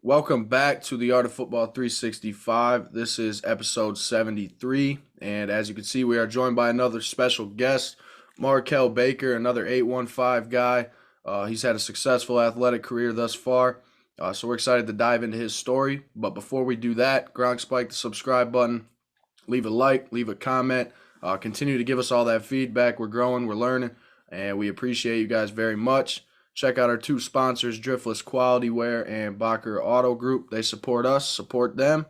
Welcome back to the Art of Football 365. This is episode 73. And as you can see, we are joined by another special guest, Markel Baker, another 815 guy. He's had a successful athletic career thus far. So we're excited to dive into his story. But before we do that, Gronk spike the subscribe button, leave a like, leave a comment, continue to give us all that feedback. We're growing, we're learning, and we appreciate you guys very much. Check out our two sponsors, Driftless Quality Wear and Bocker Auto Group. They support us, support them.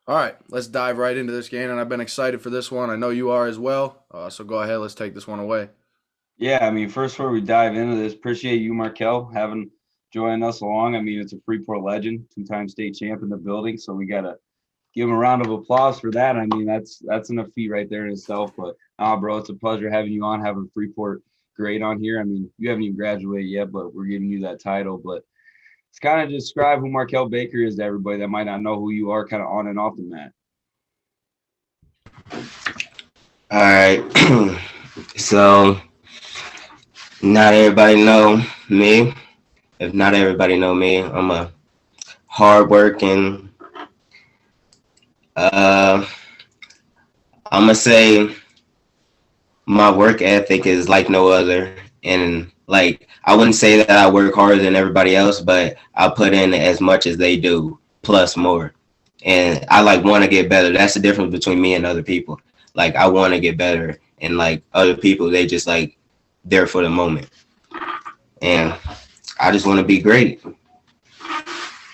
All right, let's dive right into this game, and I've been excited for this one. I know you are as well, so go ahead. Let's take this one away. Yeah, first before we dive into this, appreciate you, Markel, having joined us along. It's a Freeport legend, two-time state champ in the building, so we got to give him a round of applause for that. That's enough feat right there in itself. But, bro, it's a pleasure having you on, having Freeport great on here. You haven't even graduated yet, but we're giving you that title. But it's kind of describe who Markel Baker is to everybody that might not know who you are kind of on and off the mat. All right. So not everybody know me. If not everybody know me, I'm a hardworking, I'm going to say my work ethic is like no other. And I wouldn't say that I work harder than everybody else, but I put in as much as they do, plus more. And I want to get better. That's the difference between me and other people. I want to get better. And other people, they just there for the moment. And I just want to be great.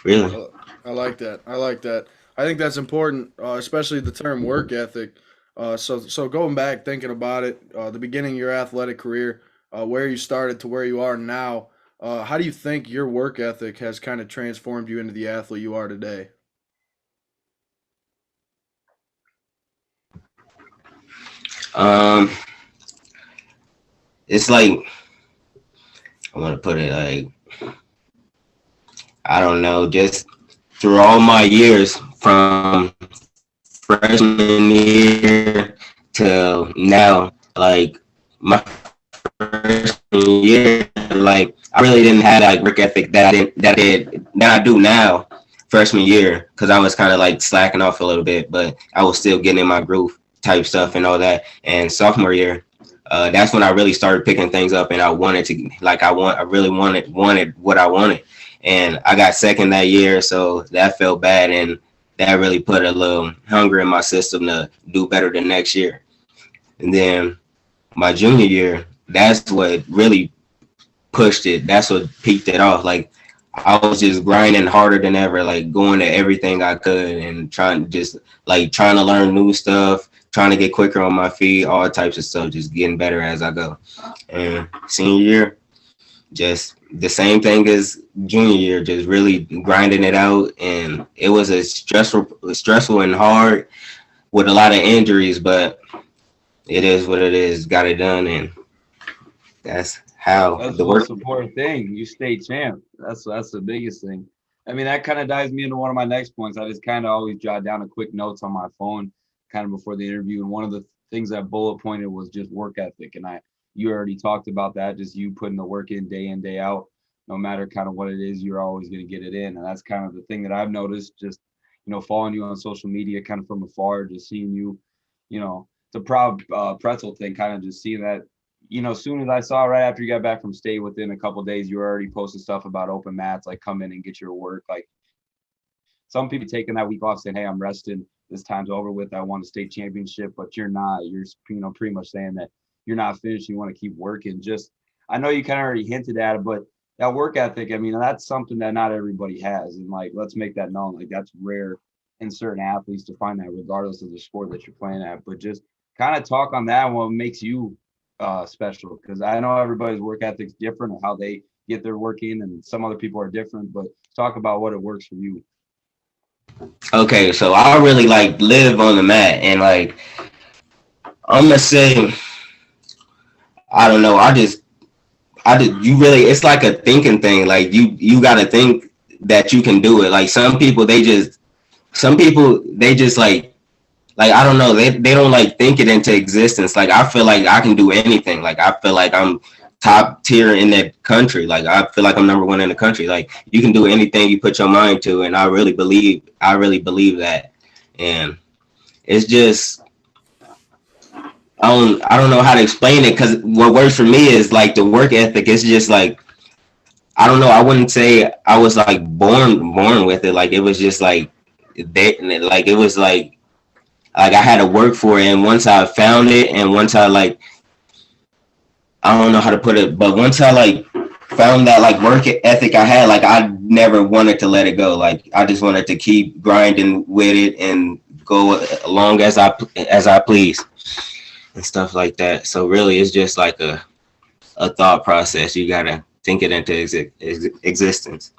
Really. I like that. I think that's important, especially the term work ethic. So going back, thinking about it, the beginning of your athletic career, where you started to where you are now, how do you think your work ethic has kind of transformed you into the athlete you are today? It's I want to put it I don't know, just through all my years from freshman year till now, my freshman year, I really didn't have work ethic that I do now freshman year, because I was kind of slacking off a little bit, but I was still getting in my groove type stuff and all that. And sophomore year, that's when I really started picking things up, and I wanted to I really wanted what I wanted, and I got second that year, so that felt bad, and that really put a little hunger in my system to do better the next year. And then my junior year, that's what really pushed it. That's what peaked it off. I was just grinding harder than ever, going to everything I could and trying to learn new stuff, trying to get quicker on my feet, all types of stuff, just getting better as I go. And senior year, just the same thing as junior year, just really grinding it out. And it was a stressful and hard with a lot of injuries, but it is what it is. Got it done, and that's how that's the the most important thing. You state champ. That's the biggest thing. That kind of dives me into one of my next points. I just kind of always jot down a quick notes on my phone kind of before the interview. And one of the things that bullet pointed was just work ethic. And you already talked about that, just you putting the work in, day out, no matter kind of what it is, you're always going to get it in. And that's kind of the thing that I've noticed, just, following you on social media kind of from afar, just seeing you, the proud pretzel thing, kind of just seeing that, as soon as I saw right after you got back from state, within a couple of days, you were already posting stuff about open mats, come in and get your work. Some people taking that week off saying, hey, I'm resting, this time's over with, I won a state championship, but you're not. You're, pretty much saying that you're not finished, you want to keep working. Just, I know you kind of already hinted at it, but that work ethic, that's something that not everybody has. And let's make that known. That's rare in certain athletes to find that, regardless of the sport that you're playing at. But just kind of talk on that, what makes you special, because I know everybody's work ethic's different, or how they get their work in, and some other people are different, but talk about what it works for you. Okay, so I really live on the mat, and I'm gonna say, I don't know, you really, it's like a thinking thing. You gotta think that you can do it. Some people they just I don't know, they don't think it into existence. I feel like I can do anything. I feel like I'm top tier in the country. Like I feel like I'm number one in the country. Like you can do anything you put your mind to, and I really believe that. And it's just I don't know how to explain it, because what works for me is like the work ethic. It's just like, I don't know. I wouldn't say I was like born with it. Like it was just like like it was like I had to work for it. And once I found it, and once I like, I don't know how to put it, but once I like found that like work ethic I had, like I never wanted to let it go. Like I just wanted to keep grinding with it and go along as I please and stuff like that. So really, it's just like a thought process. You gotta think it into existence.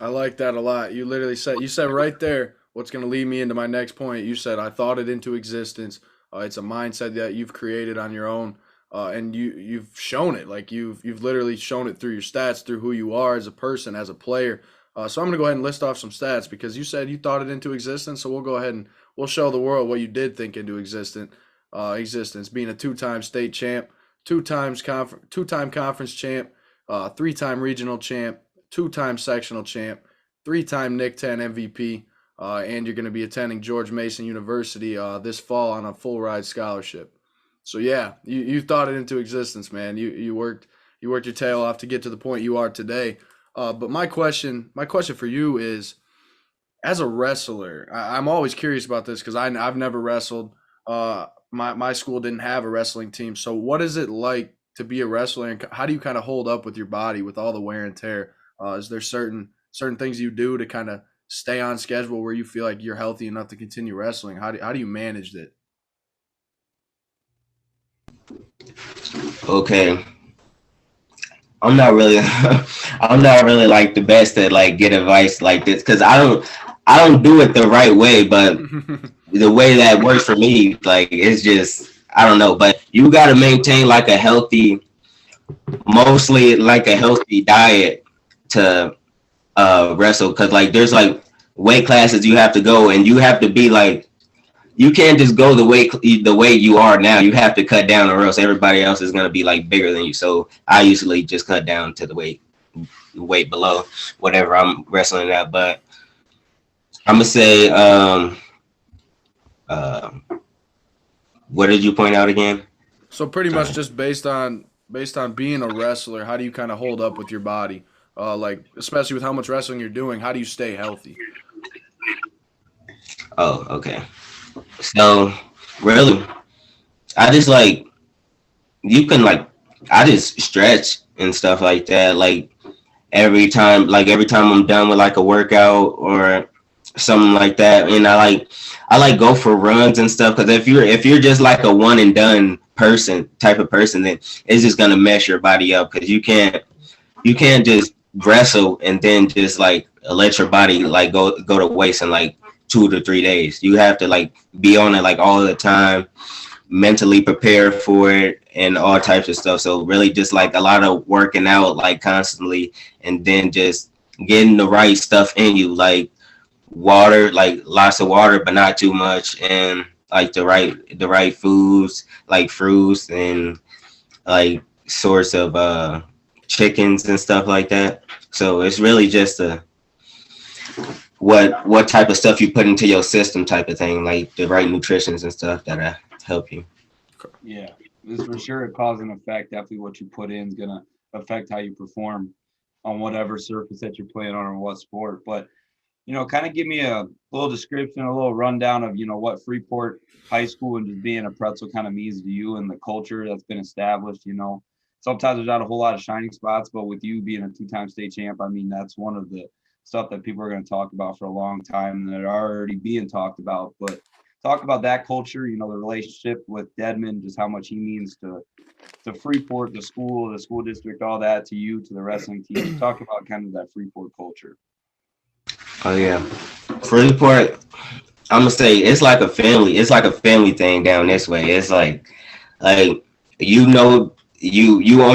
I like that a lot. You literally said right there what's going to lead me into my next point. You said I thought it into existence. It's a mindset that you've created on your own, and you've shown it. Like you've literally shown it through your stats, through who you are as a person, as a player. So I'm going to go ahead and list off some stats, because you said you thought it into existence. So we'll go ahead and we'll show the world what you did think into existence. Being a two-time state champ, two-time conference champ, three-time regional champ, two-time sectional champ, three-time NIC-10 MVP, and you're going to be attending George Mason University this fall on a full ride scholarship. So yeah, you thought it into existence, man. You worked your tail off to get to the point you are today. But my question for you is, as a wrestler, I'm always curious about this, because I've never wrestled. My school didn't have a wrestling team. So what is it like to be a wrestler, and how do you kind of hold up with your body with all the wear and tear? Is there certain things you do to kind of stay on schedule where you feel like you're healthy enough to continue wrestling? How do you manage it? Okay. I'm not really like the best at like get advice like this, because I don't do it the right way, but the way that works for me, like it's just, I don't know, but you got to maintain like mostly like a healthy diet to wrestle, because like there's like weight classes you have to go, and you have to be like, you can't just go the way you are now. You have to cut down, or else everybody else is going to be like bigger than you. So I usually just cut down to the weight below whatever I'm wrestling at. But I'm gonna say, what did you point out again? So pretty much just based on being a wrestler, how do you kind of hold up with your body? Like especially with how much wrestling you're doing, how do you stay healthy? Oh, okay. So really, I just like, I just stretch and stuff like that. Like every time I'm done with like a workout or something like that, and I like go for runs and stuff, because if you're just like a one and done type of person, then it's just gonna mess your body up, because you can't just wrestle and then just like let your body like go to waste in like 2 to 3 days. You have to like be on it like all the time, mentally prepare for it and all types of stuff. So really just like a lot of working out like constantly, and then just getting the right stuff in you, like water, like lots of water but not too much, and like the right foods like fruits and like sorts of chickens and stuff like that. So it's really just what type of stuff you put into your system type of thing, like the right nutritions and stuff that help you. Yeah, it's for sure a cause and effect. Definitely what you put in is going to affect how you perform on whatever surface that you're playing on or what sport. But, kind of give me a little description, a little rundown of, what Freeport High School and just being a pretzel kind of means to you, and the culture that's been established. Sometimes there's not a whole lot of shining spots, but with you being a two-time state champ, I mean, that's one of the stuff that people are going to talk about for a long time, and that are already being talked about. But talk about that culture, the relationship with Dedmond, just how much he means to Freeport, the school district, all that, to you, to the wrestling team. Talk about kind of that Freeport culture. Oh yeah, Freeport, I'm gonna say it's like a family. It's like a family thing down this way. It's like you own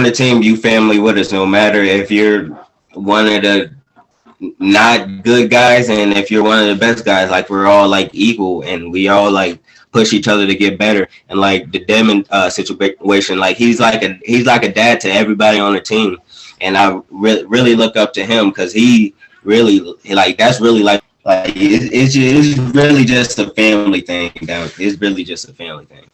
the team, you family with us, no matter if you're one of the not good guys and if you're one of the best guys. Like we're all like equal, and we all like push each other to get better. And like the Dedmond situation, like he's like a dad to everybody on the team, and I really look up to him because he really like that's really like it's really just a family thing. It's really just a family thing.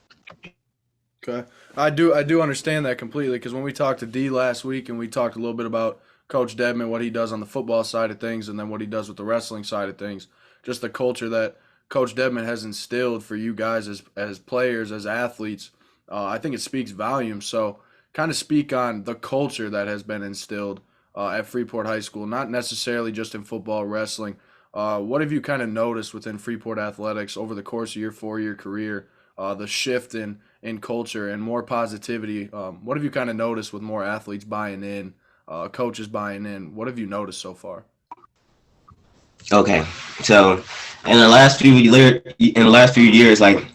Okay. I do understand that completely because when we talked to D last week and we talked a little bit about Coach Dedmond, what he does on the football side of things, and then what he does with the wrestling side of things, just the culture that Coach Dedmond has instilled for you guys as players, as athletes, I think it speaks volumes. So, kind of speak on the culture that has been instilled at Freeport High School, not necessarily just in football, wrestling. What have you kind of noticed within Freeport athletics over the course of your 4-year career? The shift in culture and more positivity. What have you kind of noticed with more athletes buying in, coaches buying in? What have you noticed so far? Okay, so in the last few years, like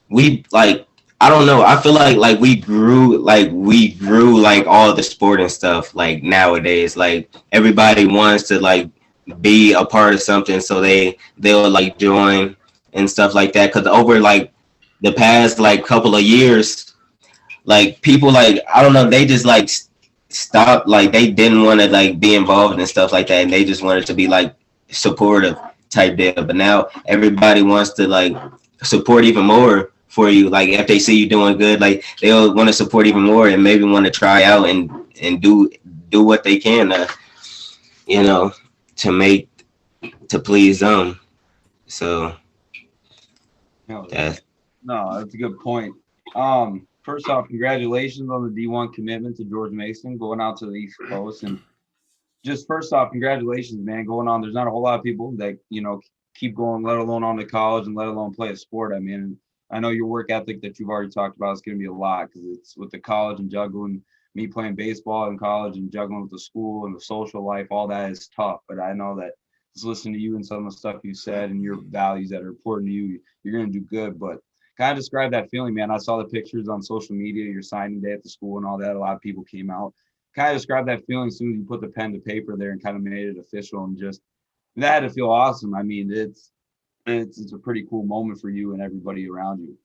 we like I don't know. I feel like we grew like all the sport and stuff. Like nowadays, like everybody wants to like be a part of something, so they'll like join and stuff like that. Because over like the past like couple of years, like people like I don't know, they just like stopped. Like they didn't want to like be involved and stuff like that, and they just wanted to be like supportive type deal. But now everybody wants to like support even more for you. Like if they see you doing good, like they'll want to support even more and maybe want to try out and do what they can to, you know, to please them. So that's No, that's a good point. First off, congratulations on the D1 commitment to George Mason going out to the East Coast. And just first off, congratulations, man, going on. There's not a whole lot of people that, keep going, let alone on to college and let alone play a sport. I mean, I know your work ethic that you've already talked about is going to be a lot because it's with the college and juggling, me playing baseball in college and juggling with the school and the social life, all that is tough. But I know that just listening to you and some of the stuff you said and your values that are important to you, you're going to do good. But kind of describe that feeling, man. I saw the pictures on social media, your signing day at the school and all that. A lot of people came out. Kind of describe that feeling as soon as you put the pen to paper there and kind of made it official and just that had to feel awesome. I mean, it's a pretty cool moment for you and everybody around you.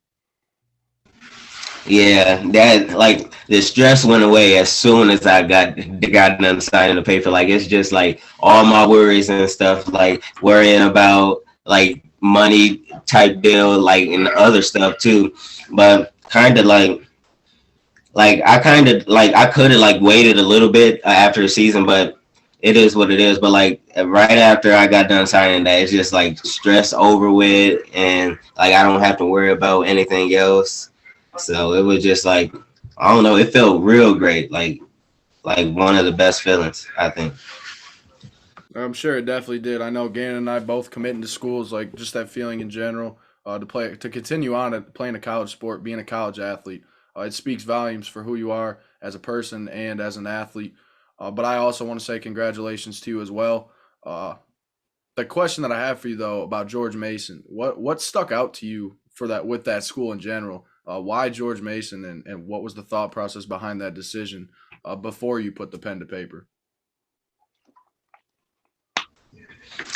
yeah, that like the stress went away as soon as I got done signing the paper. Like it's just like all my worries and stuff, like worrying about like money type deal, like and other stuff too. But kind of like I could have like waited a little bit after the season, but it is what it is. But like right after I got done signing that, it's just like stress over with, and like I don't have to worry about anything else. So it was just like I don't know, it felt real great, like one of the best feelings, I think. I'm sure it definitely did. I know Gannon and I both committing to schools, like just that feeling in general, to continue on at playing a college sport, being a college athlete. It speaks volumes for who you are as a person and as an athlete. But I also want to say congratulations to you as well. The question that I have for you though about George Mason, what stuck out to you for that with that school in general? Why George Mason and what was the thought process behind that decision before you put the pen to paper?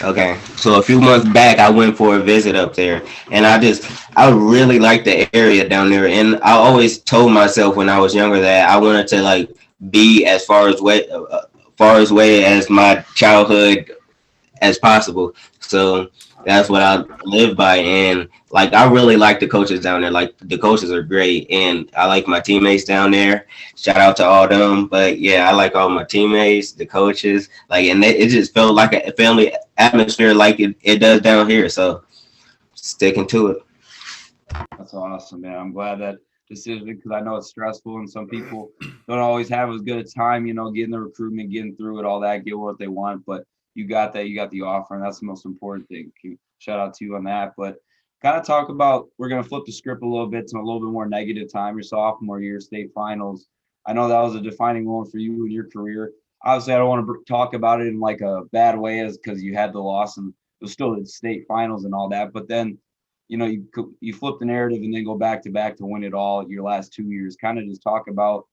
Okay, so a few months back, I went for a visit up there, and I really liked the area down there. And I always told myself when I was younger that I wanted to like be as far away as my childhood as possible. So that's what I live by. And like, I really like the coaches down there. Like the coaches are great. And I like my teammates down there. Shout out to all them. But yeah, I like all my teammates, the coaches, like, and it just felt like a family atmosphere like it does down here. So sticking to it. That's awesome, man. I'm glad that decision because I know it's stressful and some people don't always have as good a time, getting the recruitment, getting through it, all that, get what they want. But you got that, you got the offer, and that's the most important thing. Shout out to you on that. But kind of talk about, we're going to flip the script a little bit to a little bit more negative time, your sophomore year, state finals. I know that was a defining moment for you in your career. Obviously, I don't want to talk about it in like a bad way as because you had the loss and it was still the state finals and all that. But then, you flip the narrative and then go back to win it all your last 2 years. Kind of just talk about,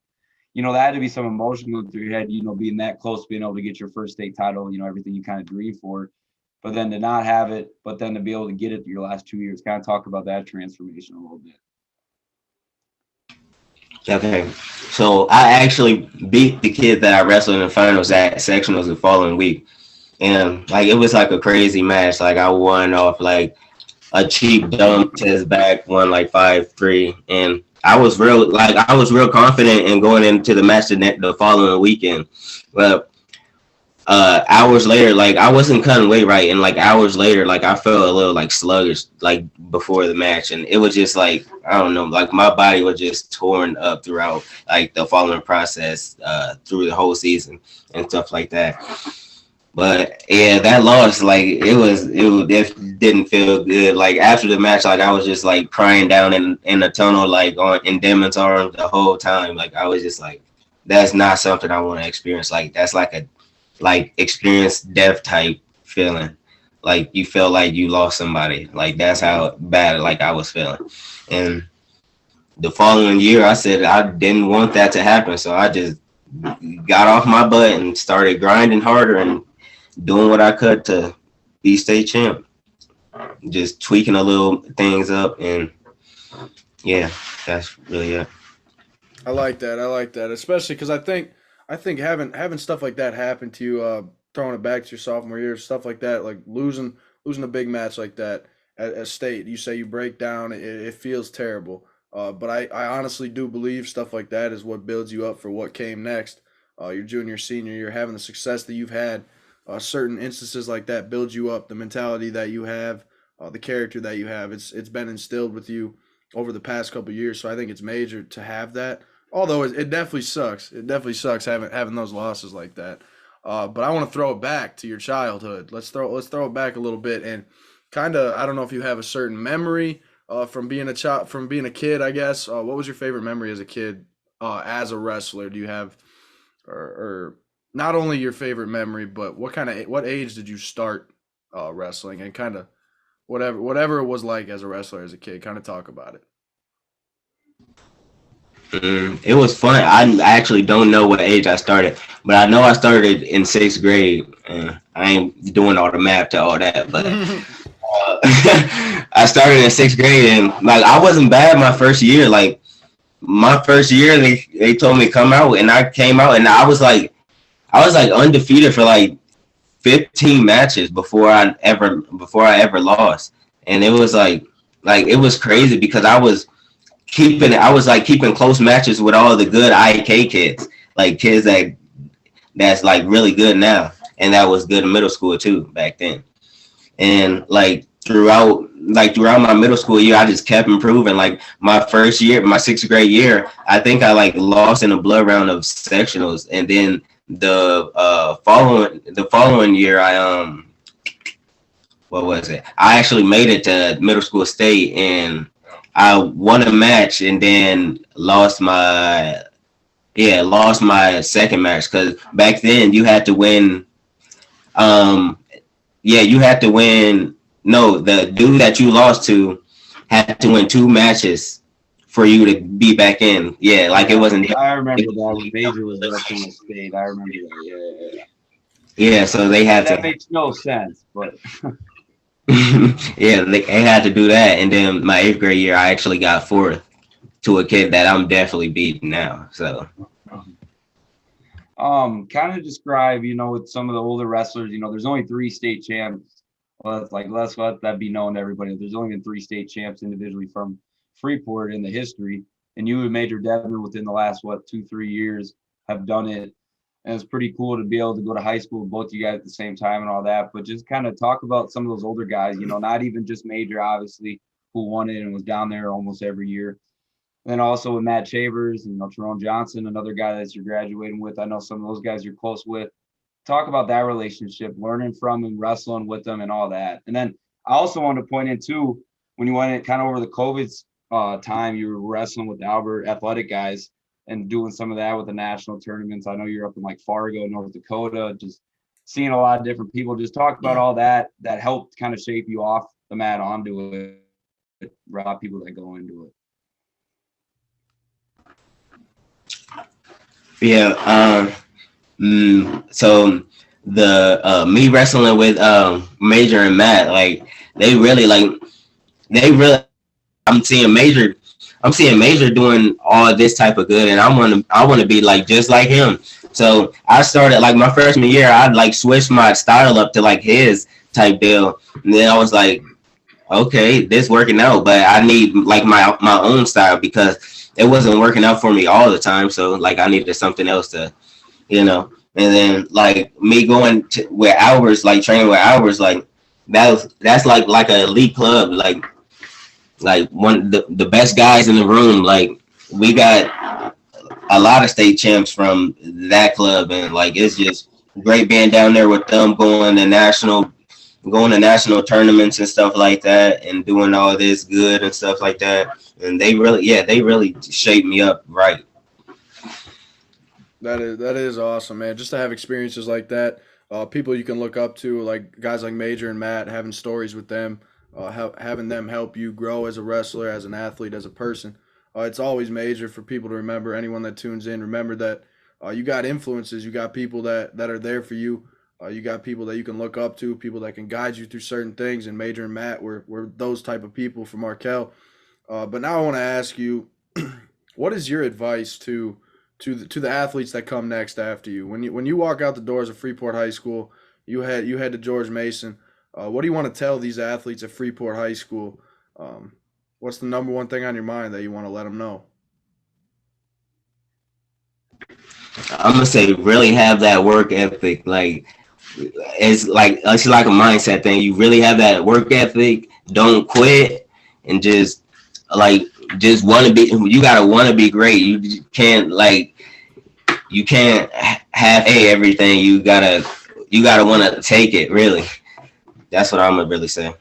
that had to be some emotion going through your head, being that close, being able to get your first state title, everything you kind of dreamed for. but then to not have it, but then to be able to get it your last 2 years. Kind of talk about that transformation a little bit. Okay, so I actually beat the kid that I wrestled in the finals at sectionals the following week, and like it was like a crazy match. Like I won off like a cheap dump to his back, won like 5-3, and I was real confident in going into the match the following weekend, but hours later, like I wasn't cutting weight right, and like hours later, like I felt a little like sluggish like before the match, and it was just like I don't know, like my body was just torn up throughout like the following process through the whole season and stuff like that. But yeah, that loss, like it didn't feel good. Like after the match, like I was just like crying down in the tunnel, like in Dedmond's arms the whole time. Like I was just like, that's not something I want to experience. Like that's like a experience death type feeling. Like you feel like you lost somebody. Like that's how bad like I was feeling. And the following year, I said I didn't want that to happen, so I just got off my butt and started grinding harder and doing what I could to be state champ. Just tweaking a little things up, and yeah, that's really it. I like that, especially because I think having stuff like that happen to you, throwing it back to your sophomore year, stuff like that, like losing a big match like that at state. You say you break down, it feels terrible. But I honestly do believe stuff like that is what builds you up for what came next. Your junior, senior year, having the success that you've had, certain instances like that build you up. The mentality that you have, the character that you have, it's been instilled with you over the past couple of years. So I think it's major to have that. Although it definitely sucks. It definitely sucks having those losses like that. But I want to throw it back to your childhood. Let's throw it back a little bit and kind of, I don't know if you have a certain memory from being a kid, I guess. What was your favorite memory as a kid as a wrestler? Do you have or not only your favorite memory, but what age did you start wrestling, and kind of whatever it was like as a wrestler as a kid? Kind of talk about it. It was fun. I actually don't know what age I started, but I know I started in 6th grade. I ain't doing all the math to all that, but I started in 6th grade, and like I wasn't bad my first year. Like my first year, they told me to come out, and I came out, and I was like undefeated for like 15 matches before I ever lost, and it was like it was crazy because I was keeping close matches with all the good IK kids, like kids that's like really good now, and that was good in middle school too back then. And like throughout my middle school year, I just kept improving. Like my first year, my 6th grade year, I think I like lost in a blood round of sectionals, and then the following year, what was it? I actually made it to middle school state, and I won a match, and then lost my second match, because back then you had to win. You had to win. No, the dude that you lost to had to win 2 matches for you to be back in. Yeah, like it wasn't. I remember that when Major was wrestling at state. I remember that. Yeah. Yeah, so they had that makes no sense, but. Yeah, they had to do that, and then my 8th grade year, I actually got 4th to a kid that I'm definitely beating now. So, kind of describe, with some of the older wrestlers, there's only 3 state champs. Well, let's let that be known to everybody. There's only been 3 state champs individually from Freeport in the history, and you and Major Dedmond within the last 2-3 years have done it. And it's pretty cool to be able to go to high school with both you guys at the same time and all that. But just kind of talk about some of those older guys, not even just Major, obviously, who won it and was down there almost every year. And then also with Matt Shavers, Tyrone Johnson, another guy that you're graduating with. I know some of those guys you're close with. Talk about that relationship, learning from and wrestling with them and all that. And then I also wanted to point in, too, when you went in kind of over the COVID time, you were wrestling with the Albert athletic guys and doing some of that with the national tournaments. I know you're up in like Fargo, North Dakota, just seeing a lot of different people. Just talk about all that helped kind of shape you off the mat onto it, a lot of people that go into it. Yeah. So the me wrestling with Major and Matt, like they really I'm seeing Major doing all this type of good, and I want to be like just like him. So I started like my freshman year, I'd like switch my style up to like his type deal, and then I was like, okay, this working out, but I need like my own style because it wasn't working out for me all the time. So like I needed something else to, you know. And then like me going to with hours, like training with hours, like that's like an elite club, like one the best guys in the room. Like we got a lot of state champs from that club, and like it's just great being down there with them, going to national tournaments and stuff like that, and doing all this good and stuff like that. And they really shaped me up right. That is awesome, man. Just to have experiences like that, people you can look up to, like guys like Major and Matt, having stories with them, having them help you grow as a wrestler, as an athlete, as a person. It's always major for people to remember. Anyone that tunes in, remember that you got influences, you got people that are there for you. You got people that you can look up to, people that can guide you through certain things. And Major and Matt were those type of people for Markel. But now I want to ask you, what is your advice to the athletes that come next after you? When you walk out the doors of Freeport High School, you head to George Mason. What do you want to tell these athletes at Freeport High School? What's the number one thing on your mind that you want to let them know? I'm gonna say really have that work ethic. Like it's like a mindset thing. You really have that work ethic. Don't quit, and just want to be. You gotta want to be great. You can't have everything. You gotta want to take it. Really, that's what I'm gonna really say.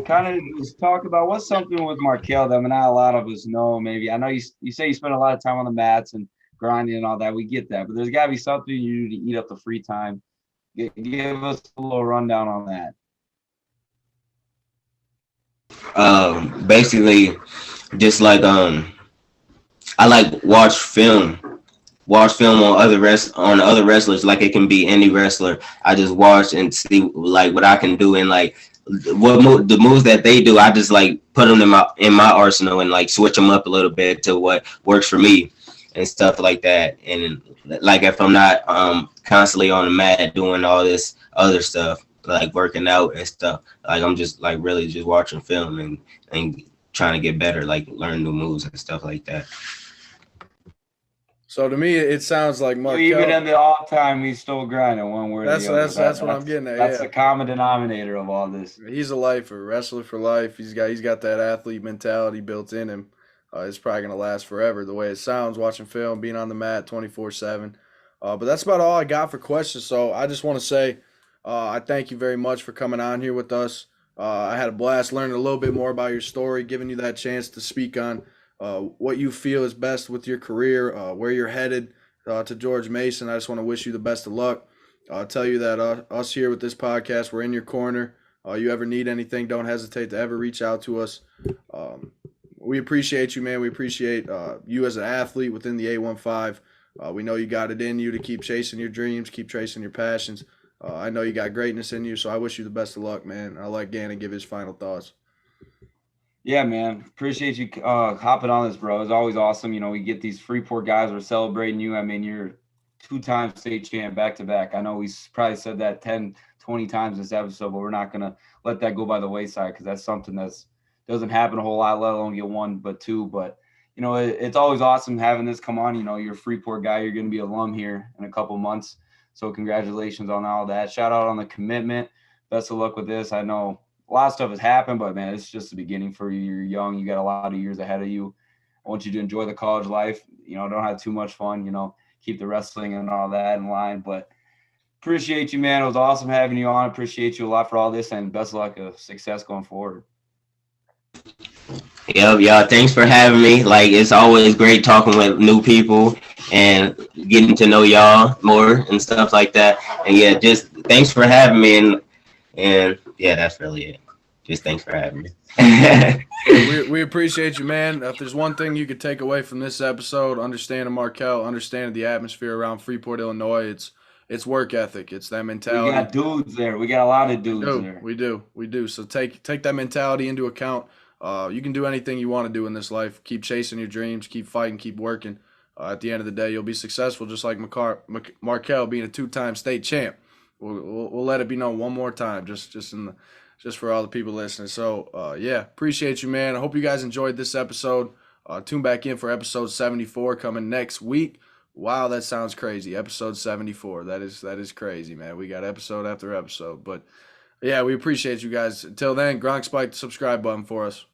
Kind of just talk about what's something with Markel that not a lot of us know. Maybe I know you say you spend a lot of time on the mats and grinding and all that. We get that, but there's got to be something you do to eat up the free time. Give us a little rundown on that. Basically, just like I like watch film on other wrestlers. Like it can be any wrestler. I just watch and see like what I can do, and like the moves that they do, I just like put them in my arsenal and like switch them up a little bit to what works for me and stuff like that. And like if I'm not constantly on the mat doing all this other stuff, like working out and stuff, like I'm just like really just watching film and trying to get better, like learn new moves and stuff like that. So to me, it sounds like Markel. Even in the off time, he's still grinding one way or the other. That's what I'm getting at. That's the common denominator of all this. He's a lifer, wrestler for life. He's got that athlete mentality built in him. It's probably gonna last forever. The way it sounds, watching film, being on the mat 24/7. But that's about all I got for questions. So I just want to say, I thank you very much for coming on here with us. I had a blast learning a little bit more about your story, giving you that chance to speak on what you feel is best with your career, where you're headed to George Mason. I just want to wish you the best of luck. I'll tell you that us here with this podcast, we're in your corner. You ever need anything, don't hesitate to ever reach out to us. We appreciate you, man. We appreciate you as an athlete within the 815. We know you got it in you to keep chasing your dreams, keep chasing your passions. I know you got greatness in you, so I wish you the best of luck, man. I'll let Gannon give his final thoughts. Yeah, man. Appreciate you hopping on this, bro. It's always awesome. You know, we get these Freeport guys are celebrating you. I mean, you're 2-time state champ back-to-back. I know we probably said that 10, 20 times this episode, but we're not going to let that go by the wayside because that's something that's doesn't happen a whole lot, let alone get one, but two. But, you know, it's always awesome having this come on. You know, you're a Freeport guy. You're going to be alum here in a couple months. So congratulations on all that. Shout out on the commitment. Best of luck with this. I know a lot of stuff has happened, but, man, it's just the beginning for you. You're young. You got a lot of years ahead of you. I want you to enjoy the college life. You know, don't have too much fun. You know, keep the wrestling and all that in line. But appreciate you, man. It was awesome having you on. Appreciate you a lot for all this, and best of luck of success going forward. Yep, y'all. Thanks for having me. Like, it's always great talking with new people and getting to know y'all more and stuff like that. And yeah, just thanks for having me. And yeah, that's really it. Just thanks for having me. we appreciate you, man. If there's one thing you could take away from this episode, understanding Markel, understanding the atmosphere around Freeport, Illinois, it's work ethic. It's that We mentality. got dudes there. We got a lot of dudes there. We do. So take that mentality into account. You can do anything you want to do in this life. Keep chasing your dreams. Keep fighting. Keep working. At the end of the day, you'll be successful, just like Markel being a 2-time state champ. We'll let it be known one more time, just for all the people listening. So yeah, appreciate you, man. I hope you guys enjoyed this episode. Tune back in for episode 74 coming next week. Wow, that sounds crazy. Episode 74. That is crazy, man. We got episode after episode. But yeah, we appreciate you guys. Until then, Gronk, spike the subscribe button for us.